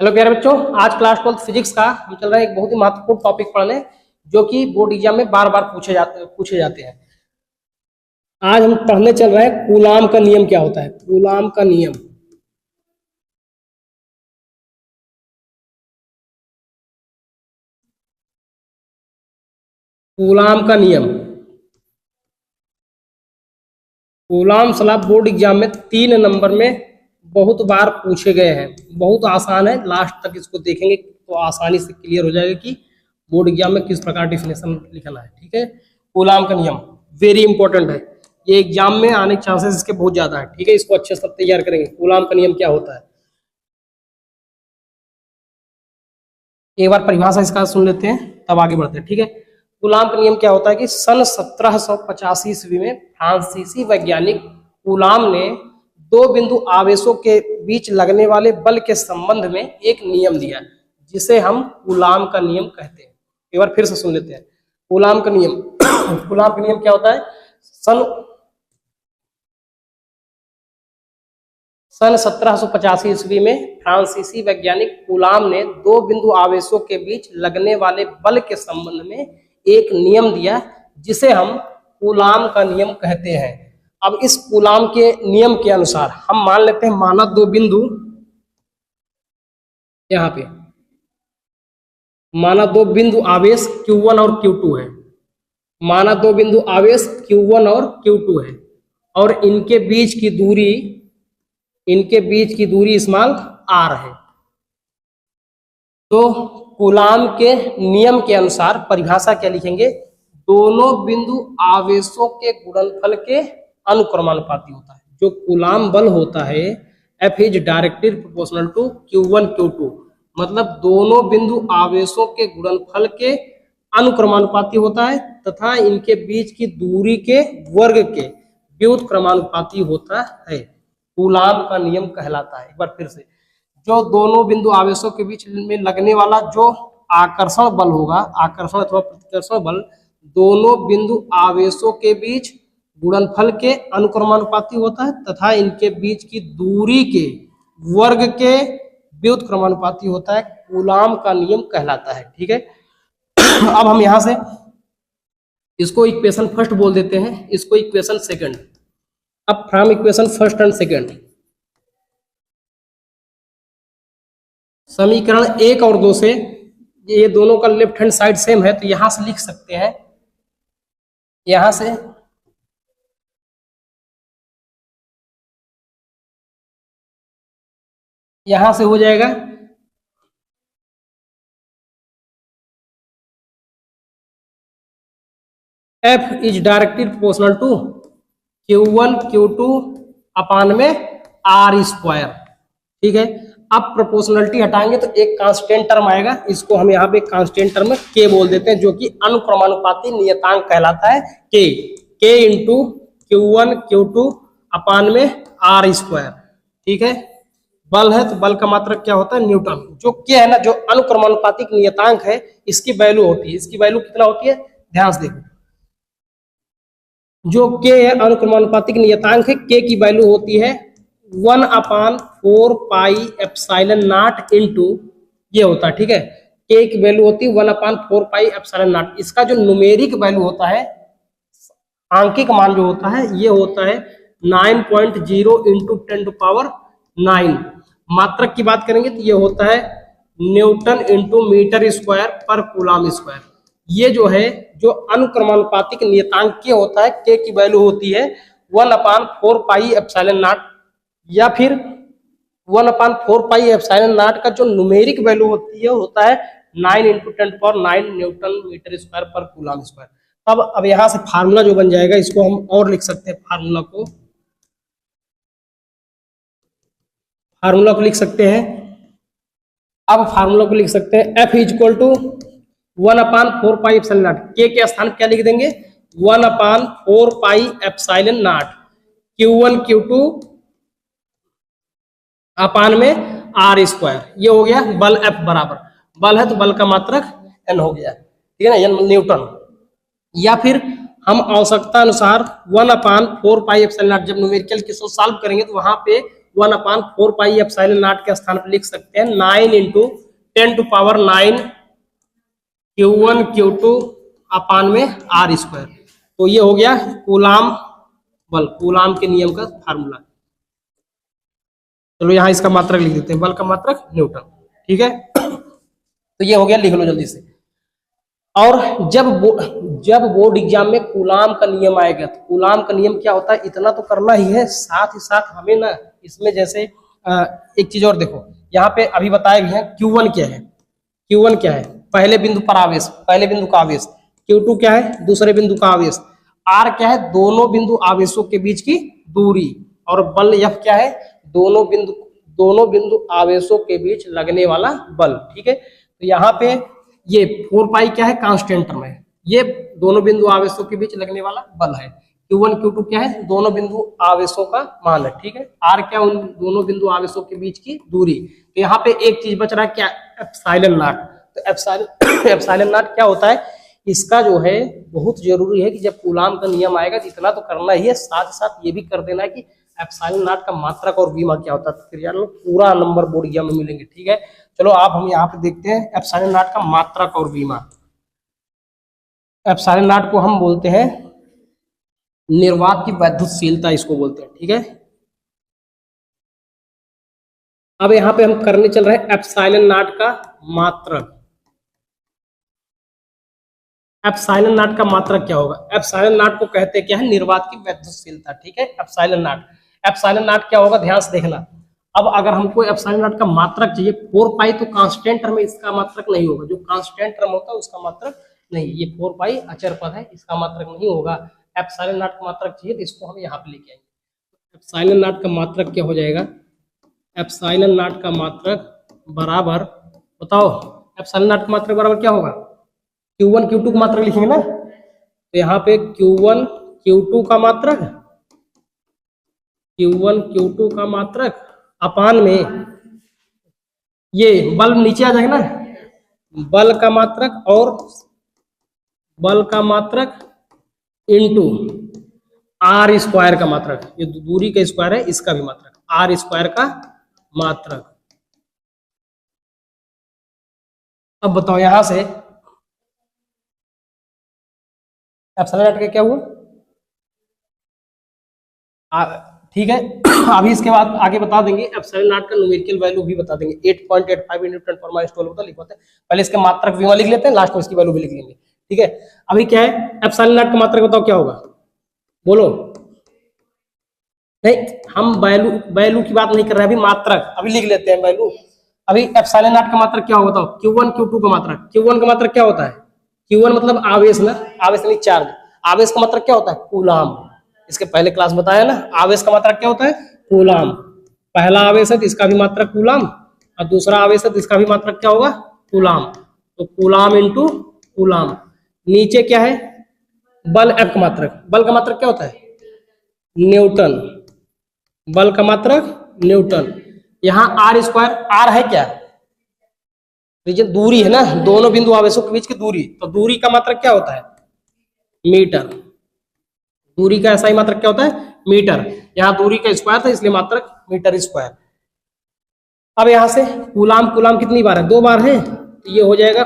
Hello प्यारे बच्चों, आज क्लास 12 फिजिक्स का हम चल रहे हैं एक बहुत ही महत्वपूर्ण टॉपिक पढ़ने जो कि बोर्ड एग्जाम में बार बार पूछे जाते हैं। आज हम पढ़ने चल रहे हैं कूलाम का नियम क्या होता है। कूलाम का नियम, कूलाम का नियम। कूलाम सलाह बोर्ड एग्जाम में 3 नंबर में बहुत बार पूछे गए हैं। बहुत आसान है, लास्ट तक इसको देखेंगे तो आसानी से क्लियर हो जाएगा कि बोर्ड एग्जाम में किस प्रकार डिफिनेशन लिखना है। ठीक है, कूलाम का नियम वेरी इंपॉर्टेंट है, ये एग्जाम में आने के चांसेस इसके बहुत ज्यादा है। ठीक है, इसको अच्छे से तैयार करेंगे। कूलाम का नियम क्या होता है, एक बार परिभाषा इसका सुन लेते हैं तब आगे बढ़ते हैं। ठीक है, कूलाम का नियम क्या होता है कि सन 1785 ईस्वी में फ्रांसीसी वैज्ञानिक कूलाम ने दो बिंदु आवेशों के बीच लगने वाले बल के संबंध में एक नियम दिया जिसे हम कूलाम का नियम कहते हैं। एक बार फिर से सुन लेते हैं कूलाम का नियम। कूलाम का नियम क्या होता है, सन 1785 ईस्वी में फ्रांसीसी वैज्ञानिक कूलाम ने दो बिंदु आवेशों के बीच लगने वाले बल के संबंध में एक नियम दिया जिसे हम कूलाम का नियम कहते हैं। अब इस कूलाम के नियम के अनुसार हम मान लेते हैं, माना दो बिंदु, यहाँ पे माना दो बिंदु आवेश Q1 और Q2 है। माना दो बिंदु आवेश Q1 और Q2 है और इनके बीच की दूरी स्मॉल r है। तो कूलाम के नियम के अनुसार परिभाषा क्या लिखेंगे, दोनों बिंदु आवेशों के गुणनफल के अनुक्रमानुपाती होता है। जो कूलाम बल होता है F is directly proportional to Q1 Q2, मतलब दोनों बिंदु आवेशों के गुणनफल के अनुक्रमानुपाती होता है तथा इनके बीच की दूरी के वर्ग के व्युत्क्रमानुपाती होता है। कूलाम का नियम कहलाता है। एक बार फिर से, जो दोनों बिंदु आवेशों के बीच में लगने वाला जो आकर्षण बल होगा, आकर्षण अथवा प्रतिकर्षण बल, दोनों बिंदु आवेशों के बीच गुणनफल के अनुक्रमानुपाती होता है तथा इनके बीच की दूरी के वर्ग के व्युत्क्रमानुपाती होता है। कूलाम का नियम कहलाता है। ठीक है, अब हम यहां से इसको इक्वेशन फर्स्ट बोल देते हैं, इसको इक्वेशन सेकंड। अब from equation first and second, समीकरण 1 और 2 से, ये दोनों का लेफ्ट हैंड साइड सेम है तो यहां से लिख सकते हैं, यहां से हो जाएगा F is directly proportional to Q1 Q2 upon में R स्क्वायर। ठीक है, अब प्रोपोर्शनलिटी हटाएंगे तो एक कांस्टेंट टर्म आएगा, इसको हम यहाँ पे कांस्टेंट टर्म K बोल देते हैं, जो कि अनुक्रमानुपाती नियतांक कहलाता है। K into Q1 Q2 upon में R स्क्वायर। ठीक है, बल है तो बल का मात्रक क्या होता है, न्यूटन। जो K है ना, जो अनुक्रमानुपातिक नियतांक है, इसकी वैल्यू होती है, इसकी वैल्यू कितना होती है, ध्यान से देखो। जो K है अनुक्रमानुपातिक नियतांक है, K की वैल्यू होती है 1/4 पाई एप्सिलॉन नॉट इंटू, ये होता है। ठीक है, K की वैल्यू होती है 1/4 पाई एप्सिलॉन नॉट। इसका जो न्यूमेरिक वैल्यू होता है, आंकिक मान जो होता है, ये होता है 9.0 इंटू 10⁹। मात्रक की बात करेंगे तो ये होता है न्यूटन इंटू मीटर स्क्वायर पर कूलाम स्क्वायर। ये जो है, जो अनुक्रमानुपातिक नियतांक K होता है, K की वैल्यू होती है 1/4 पाई एप्सिलॉन नॉट, या फिर 1/4 पाई एप्सिलॉन नॉट का जो न्यूमेरिक वैल्यू होती है होता है 9 इंटू 10⁹ न्यूटन मीटर स्क्वायर पर कूलाम स्क्वायर। तब अब यहाँ से फार्मूला जो बन जाएगा, इसको हम और लिख सकते हैं, फार्मूला को लिख सकते हैं। अब फार्मूला को लिख सकते हैं, F is equal to 1/4 pi epsilon nought. K के स्थान क्या लिख देंगे, 1/4 pi epsilon not Q1 Q2 upon में R स्क्वायर। ये हो गया बल F बराबर, बल है तो बल का मात्रक N हो गया। ठीक है ना, न्यूटन। या फिर हम आवश्यकता अनुसार 1/4 पाई एप्सिलॉन नॉट, जब न्यूमेरिकल के सॉल्व करेंगे तो वहां पे 1/4 पाई एप्सिलॉन नॉट के स्थान पर लिख सकते हैं 9 × 10⁹ Q1 Q2 अपान में R²। तो ये हो गया कूलाम बल, कूलाम के नियम का फार्मूला। चलो यहाँ इसका मात्रक लिख देते हैं, बल का मात्रक न्यूटन। ठीक है, तो ये हो गया, लिख लो जल्दी से। और जब बोर्ड एग्जाम में कूलाम का नियम आएगा, तो कूलाम का नियम क्या होता है इतना तो करना ही है, साथ ही साथ हमें ना इसमें जैसे एक चीज और देखो, यहाँ पे अभी बताया भी है Q1 क्या है। Q1 क्या है, पहले बिंदु पर आवेश, पहले बिंदु का आवेश। Q2 क्या है, दूसरे बिंदु का आवेश। R क्या है, दोनों बिंदु आवेशों के बीच की दूरी। और बल F क्या है, दोनों बिंदु आवेशों के बीच लगने वाला बल। ठीक है, तो यहाँ पे ये 4 पाई क्या है, कांस्टेंट टर्म है, ये दोनों बिंदु आवेशों के बीच लगने वाला बल है। Q1 Q2 क्या है, दोनों बिंदु आवेशों का मान है। ठीक है, R क्या, उन दोनों बिंदु आवेशों के बीच की दूरी। तो यहाँ पे एक चीज बच रहा है क्या, एप्सिलॉन नॉट। तो एप्सिलॉन नॉट क्या होता है, इसका जो है बहुत जरूरी है कि जब कूलाम का नियम आएगा तो इतना तो करना ही है, साथ ही साथ ये भी कर देना है कि एप्सिलॉन नॉट का मात्रक और विमा क्या होता है। तो फिर यार लोग पूरा नंबर बोर्ड एग्जाम में मिलेंगे। ठीक है, चलो आप हम यहाँ पे देखते हैं एप्सिलॉन नॉट का मात्रक और विमा। एप्सिलॉन नॉट को हम बोलते हैं निर्वात की वैद्युतशीलता, इसको बोलते हैं। ठीक है, अब यहाँ पे हम करने चल रहे हैं एप्सिलॉन नॉट का मात्रक। एप्सिलॉन नॉट का मात्रक क्या होगा, एप्सिलॉन नॉट को कहते हैं क्या है, निर्वात की वैद्युतशीलता। ठीक है, एप्सिलॉन नॉट क्या होगा, ध्यान से देखना। अब अगर हमको एप्सिलॉन नॉट का मात्रक चाहिए 4 पाई, तो कांस्टेंट टर्म में इसका मात्रक नहीं होगा, जो कांस्टेंट टर्म होता है उसका मात्रक नहीं, ये 4 पाई अचर पद है, इसका मात्रक नहीं होगा। एप्सिलॉन नॉट का मात्रक चाहिए तो इसको हम यहाँ पे लेके आएंगे। एप्सिलॉन नॉट का मात्रक क्या हो जाएगा, एप्सिलॉन नॉट का मात्रक बराबर, बताओ एप्सिलॉन नॉट का मात्रक बराबर क्या होगा, Q1 Q2 का मात्रक लिखेंगे ना, तो यहाँ पे Q1 Q2 का मात्रक अपान में ये बल नीचे आ जाएगा ना, बल का मात्रक इंटू R² का मात्रक, ये दूरी का स्क्वायर है, इसका भी मात्रक R² का मात्रक। अब बताओ यहां से एप्सिलॉन नॉट का क्या हुआ, ठीक है। अभी इसके बाद आगे बता देंगे एप्सिलॉन नॉट का न्यूमेरिकल वैल्यू भी बता देंगे, 8.85 × 10⁻12 होता लिखवाते हैं। पहले इसके मात्रक विमा लिख लेते हैं, लास्ट में इसकी वैल्यू भी लिख लेंगे। ठीक है, अभी क्या है एप्सिलॉन नॉट का मात्रक बताओ क्या होगा, बोलो। नहीं, हम वैल्यू की बात नहीं कर रहे, अभी मात्रक अभी लिख लेते हैं वैल्यू। अभी एप्सिलॉन नॉट का मात्रक क्या होगा बताओ, Q1 Q2 का मात्रक। Q1 का मात्रक क्या होता है, Q1 मतलब आवेश ना, आवेश नहीं चार्ज। आवेश का मात्रक क्या होता है, कूलाम। इसके पहले क्लास बताया ना, आवेश का मात्रक क्या होता है, कूलाम। पहला आवेश है तो इसका भी मात्रक कूलाम, और दूसरा आवेश है तो इसका भी मात्रक क्या होगा, कूलाम। तो कूलाम इंटू कूलाम। नीचे क्या है, बल F का मात्रक। बल का मात्रक क्या होता है, न्यूटन। बल का मात्रक न्यूटन। यहाँ R², R है क्या, रीजन दूरी है ना, दोनों बिंदु आवेशों के बीच की दूरी। तो दूरी का मात्रक क्या होता है, मीटर। दूरी का ऐसा ही मात्रक क्या होता है, मीटर। यहाँ दूरी का स्क्वायर था इसलिए मात्रक मीटर स्क्वायर। अब यहां से कूलाम कितनी बार है, 2 बार है, तो ये हो जाएगा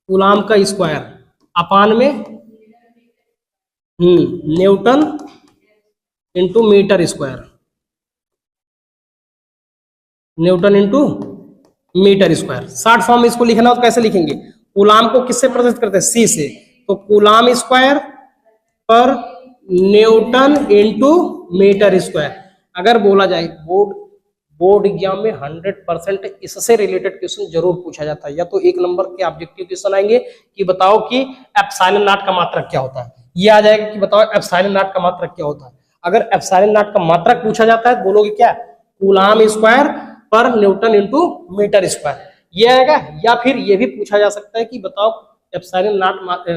कूलाम का स्क्वायर अपान में newton into metre square. Newton into metre square. Short form में इसको लिखना हो तो कैसे लिखेंगे, कूलाम को किससे प्रदर्शित करते हैं, C से। तो कूलाम स्क्वायर पर न्यूटन इंटू मीटर स्क्वायर। अगर बोला जाए बोर्ड एग्जाम में 100% इससे रिलेटेड क्वेश्चन जरूर पूछा जाता है, या तो 1 नंबर के ऑब्जेक्टिव क्वेश्चन आएंगे कि बताओ कि एप्सिलॉन नॉट का मात्रक क्या होता है, ये आ जाएगा कि बताओ एप्सिलॉन नॉट का मात्रक क्या होता है। अगर एप्सिलॉन नॉट का मात्रक पूछा जाता है तो बोलोगे क्या, कूलाम स्क्वायर पर न्यूटन इंटू मीटर स्क्वायर, ये आएगा। या फिर ये भी पूछा जा सकता है कि बताओ एप्सिलॉन नॉट,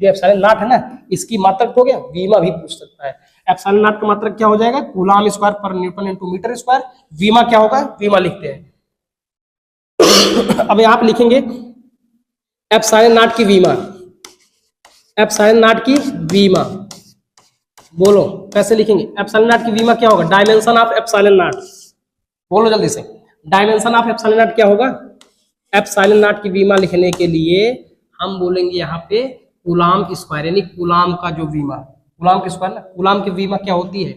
जो एप्सिलॉन नॉट है ना, इसकी मात्रक हो गया, विमा भी पूछ सकता है। एप्सिलॉन नॉट का मात्रक क्या हो जाएगा, कूलाम स्क्वायर पर न्यूटन इंटू मीटर स्क्वायर। विमा क्या होगा, विमा लिखते हैं। अब यहाँ पे लिखेंगे एप्सिलॉन नॉट की विमा, एप्सिलॉन नॉट की विमा बोलो कैसे लिखेंगे? एप्सिलॉन नॉट की वीमा क्या होगा? डायमेंशन ऑफ एप्सिलॉन नॉट, बोलो जल्दी से। डायमेंशन ऑफ एप्सिलॉन नॉट क्या होगा? एप्सिलॉन नॉट की वीमा लिखने के लिए हम बोलेंगे यहाँ पे कूलाम स्क्वायर, यानी कूलाम का जो वीमा, कूलाम की स्क्वायर ना, कूलाम की वीमा क्या होती है?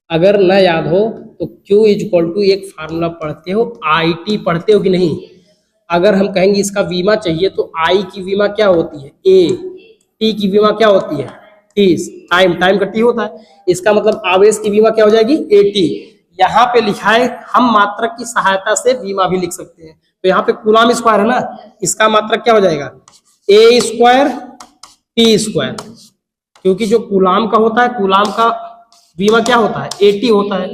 अगर न याद हो तो Q इज इक्वल टू एक फार्मूला पढ़ते हो, IT पढ़ते हो कि नहीं? अगर हम कहेंगे इसका वीमा चाहिए तो I की वीमा क्या होती है? A, T की वीमा क्या होती है? T, टाइम, टाइम का T होता है। इसका मतलब आवेश की वीमा क्या हो जाएगी? AT। यहाँ पे लिखा है, हम मात्रक की सहायता से वीमा भी लिख सकते हैं, तो यहाँ पे कूलाम स्क्वायर है ना, इसका मात्रक क्या हो जाएगा? A स्क्वायर T स्क्वायर, क्योंकि जो कूलाम का होता है, कूलाम का वीमा क्या होता है? AT होता है,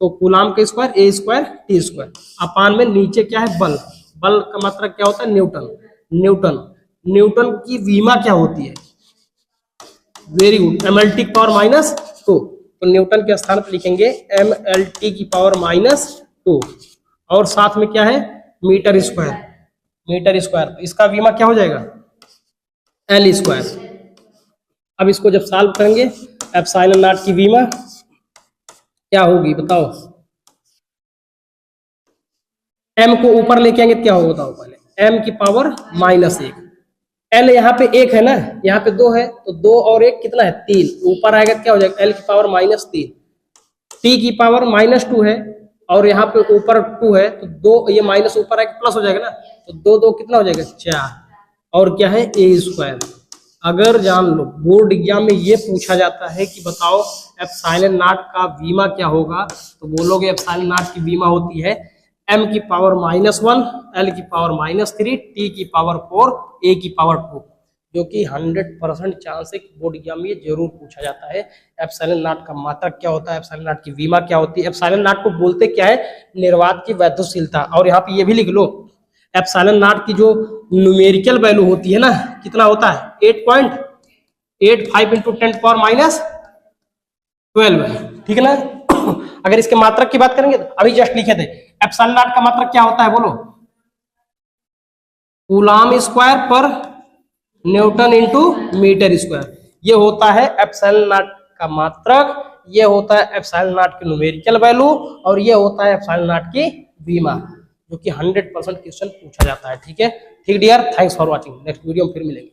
तो कूलाम का square A square T square upon में नीचे क्या है? बल, बल का मात्रक क्या होता है? न्यूटन, न्यूटन, न्यूटन की वीमा क्या होती है? वेरी गुड, MLT की पावर माइनस 2, तो न्यूटन के स्थान पर लिखेंगे MLT की पावर माइनस 2, और साथ में क्या है? मीटर स्क्वायर, मीटर स्क्वायर, इसका वीमा क्या हो जाएगा? L square. अब इसको जब सॉल्व करेंगे, एप्सिलॉन नॉट की वीमा क्या होगी बताओ? M को ऊपर लेके आएंगे क्या होगा बताओ पहले? M की पावर माइनस 1, L यहाँ पे 1 है ना, यहाँ पे 2 है, तो 2 और 1 कितना है? 3, ऊपर आएगा क्या हो जाएगा? L की पावर माइनस 3, T की पावर माइनस 2 है, और यहाँ पे ऊपर 2 है, तो 2 ये माइनस ऊपर आएगा प्लस हो जाएगा ना, तो 2 2 कितना हो जाएगा? 4, और क्या है? A square. अगर जान लो बोर्ड एग्जाम में ये पूछा जाता है कि बताओ एप्सिलॉन नॉट का वीमा क्या होगा, तो बोलोगे एप्सिलॉन नॉट की वीमा होती है M की पावर -1, L की पावर -3, T की पावर 4, A की पावर 2, जो कि 100% चांस है कि बोर्ड एग्जाम में ये जरूर पूछा जाता है। एप्सिलॉन नॉट का मात्रक क्या होता है? एप्सिलॉन नॉट की वीमा क्या होती है? एप्सिलॉन नॉट को बोलते क्या है? निर्वात की वैद्युशीलता। और यहाँ पे ये भी लिख लो, एप्सिलॉन नॉट की जो न्यूमेरिकल वैल्यू होती है ना, कितना होता है? 8.85 इंटू 10⁻12 है, ठीक है ना? अगर इसके मात्रक की बात करेंगे तो अभी जस्ट लिखे थे, एप्सिलॉन नॉट का मात्रक क्या होता है बोलो? कूलाम स्क्वायर पर न्यूटन इंटू मीटर स्क्वायर, ये होता है एप्सिलॉन नॉट का मात्रक, ये होता है एप्सिलॉन नॉट की न्यूमेरिकल वैल्यू, और ये होता है एप्सिलॉन नॉट की बीमा, जो कि 100% क्वेश्चन पूछा जाता है। ठीक है, ठीक dear, thanks for watching, next video में फिर मिलेंगे।